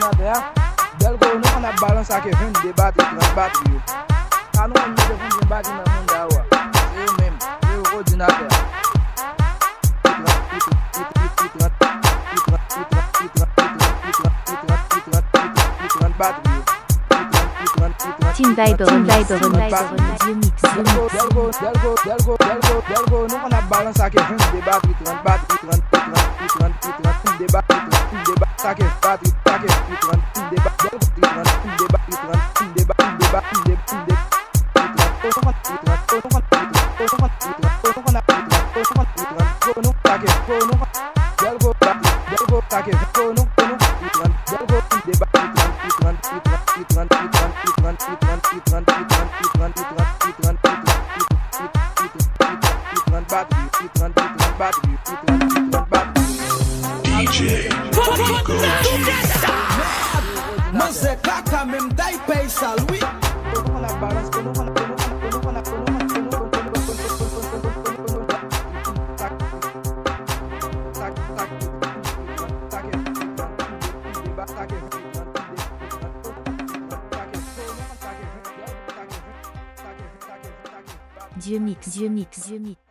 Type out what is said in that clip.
ordinateur. Del ko nou kon ap balans ak e 20 batterie, 30 batterie yo. Ka nou kon mette fon batterie nan moun da wa. Se yo même, se yo ordinateur. Team Vibe Remix, Dieu mix. Delgo, nou kon ap balans ak e 20 batterie, 30 batterie, 30 DJ Rico G. Man se kaka même day pay salwi. Dieu mix, Dieu mix, Dieu mix.